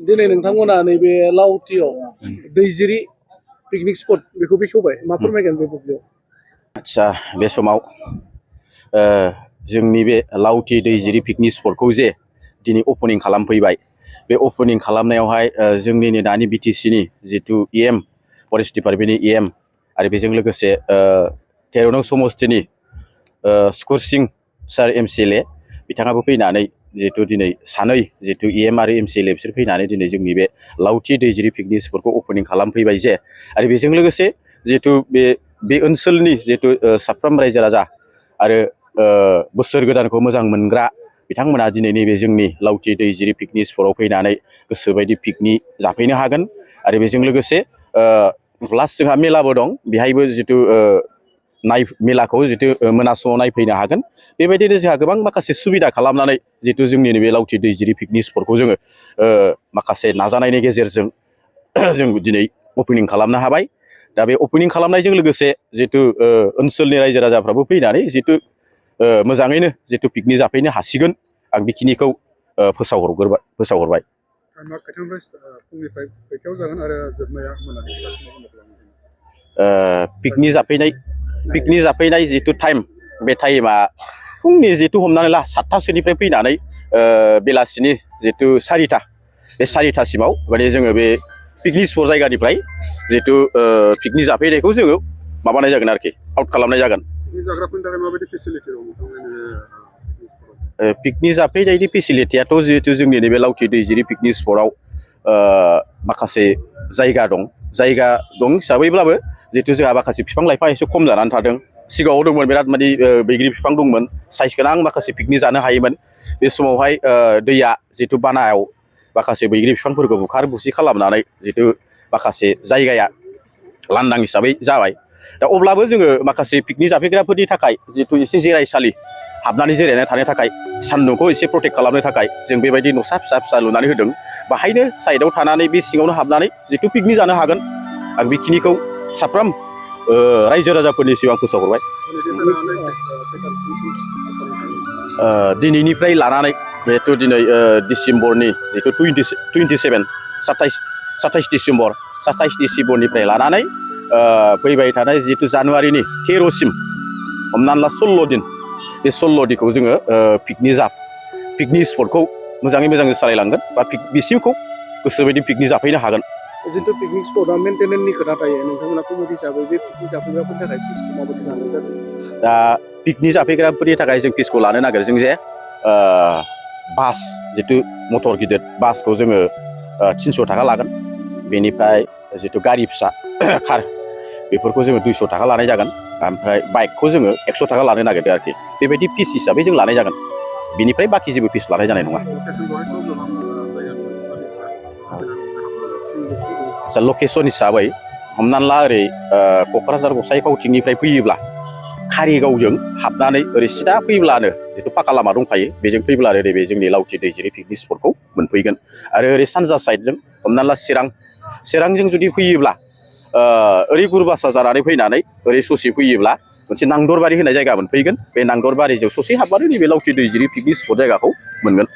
दिनै नोंथांमोना नैबे लावथियाव दैजिरि पिकनिक स्पट बेखौ बेखेवबाय मा फोरमायगोन बे बुब्लियाव? आदसा बे समाव जोंनि बे लावथि दैजिरि पिकनिक स्पटखौ जे दिनै अपेनिं खालामफैबाय बे अपेनिं खालामनायावहाय जोंनिनो दानि बिटिसिनि जितु EM फरेस्ट डिपार्टमेन्टनि EM आरो बेजों लोगोसे 13 नं समस्तिनि सुकुर सिं सार MCLA बिथाङाबो फैनानै जितु दिनै सानै जितु EM आरो MCLA बिसोर फैनानै दिनै जोंनि बे लावथि दैजिरि पिकनिक स्पटखौ अपेनिं खालामफैबाय जे आरो बेजों लोगोसे जितु बे ओनसोलनि जितु साफ्रोम रायजो राजा आरो बोसोर गोदानखौ मोजां मोनग्रा बिथांमोना दिनै नैबे जोंनि लावथि दैजिरि पिकनिक स्पटआव फैनानै गोसोबायदि पिकनिक जाफैनो हागोन आरो बेजों लोगोसे प्लास जोंहा मेलाबो दं बेहायबो जितु मेलाखौ जितु मोना समाव नायफैनो हागोन बेबायदिनो जोंहा गोबां माखासे सुबिदा खालामनानै जितु जोंनि नैबे लावथि दैजिरि पिकनिक स्पटखौ जोङो माखासे नाजानायनि गेजेरजों जों दिनै अपेनिं खालामनो हाबाय। दा बे अपेनिं खालामनायजों लोगोसे जितु ओनसोलनि रायजो राजाफ्राबो फैनानै जितु मोजाङैनो जितु पिकनिक जाफैनो हासिगोन आं बेखिनिखौ फोसावहरबाय। पिकनिक जाफैनाय जितु टाइम बे टाइमा फुंनि जितु हमनानै ला 7टासोनिफ्राय फैनानै बेलासिनि जितु 4टा बे 4टासिमाव माने जोङो बे पिकनिक स्पट जायगानिफ्राय जितु पिकनिक जाफैनायखौ जोङो माबानाय जागोन आरोखि आउट खालामनाय जागोन। पिकनिक जाफैनायनि फेसिलिटियाथ' जिहेतु जोंनि नैबे लावथि दैजिरि पिकनिक स्पटआव माखासे जायगा दं हिसाबैब्लाबो जिहेतु जोंहा माखासे बिफां लाइफां एसे खम जानानै थादों। सिगाङाव दंमोन बिराद माने बैग्रि बिफां दंमोन साइज गोनां माखासे पिकनिक जानो हायोमोन बे समावहाय दैया जितु बानायाव माखासे बैग्रि बिफांफोरखौ बुखार बुसि खालामनानै जितु माखासे जायगाया लांदां हिसाबै जाबाय। दा अब्लाबो जोङो माखासे पिकनिक जाफैग्राफोरनि थाखाय जितु एसे जिरायसालि हाबनानै जिरायना थानो थाखाय सान्दुंखौ एसे प्रटेक्ट खालामनो थाखाय जों बेबायदि न'सा फिसा लुनानै होदों बाहायनो साइडआव थानानै बे सिङावनो हाबनानै जितु पिकनिक जानो हागोन आं बेखिनिखौ साफ्रोम रायजो राजाफोरनि सिगां फोसावहरबाय। दिनैनिफ्राय लानानै जिहेतु दिनै डिसेम्बरनि जितु 27 डिसेम्बर 27 डिसेम्बरनिफ्राय लानानै फैबाय थानाय जितु जानुवारिनि 13सिम हमनानै ला 16 दिन बे 16 दिनखौ जोङो पिकनिक स्पटखौ मोजाङै मोजां सालायलांगोन बा बिसिमखौ गोसोबायदि पिकनिक जाफैनो हागोन। जितु पिकनिक स्पटआ मेन्टेनेन्सनि खोथा थायो नोंथांमोना कमिटि हिसाबै बे पिकनिक जाफैग्राफोरनि थाखाय फिसखौ माबायदि लानाय जादों? दा पिकनिक जाफैग्राफोरनि थाखाय जों फिसखौ लानो नागिरदों जे बास जितु मटर गिदिर बासखौ जोङो 300 थाखा लागोन बेनिफ्राय जितु गारि फिसा कार बेफोरखौ जोङो 200 थाखा लानाय जागोन ओमफ्राय बाइकखौ जोङो 100 थाखा लानो नागिरदों आरोखि बेबायदि फिस हिसाबै जों लानाय जागोन बिनिफ्राय बाखि जेबो फिस लानाय जानाय नङा। आदसा लकेसन हिसाबै हमनानै ला ओरै क'क्राझार गसाइ खावथिंनिफ्राय फैयोब्ला कारिगावजों हाबनानै ओरै सिदा फैब्लानो जितु पाका लामा दंखायो बेजों फैब्लानो नैबे जोंनि लावथि दैजिरि पिकनिक स्पटखौ मोनफैगोन आरो ओरै सानजा साइडजों हमनानै ला चिरांजों जुदि फैयोब्ला ओरै गुरुबासा जानानै फैनानै ओरै ससे फैयोब्ला मोनसे नांदरबारि होननाय जायगा मोनफैगोन बे नांदरबारिजों ससे हाबबानो नैबे लावथि दैजिरि पिकनिक स्पट जायगाखौ मोनगोन।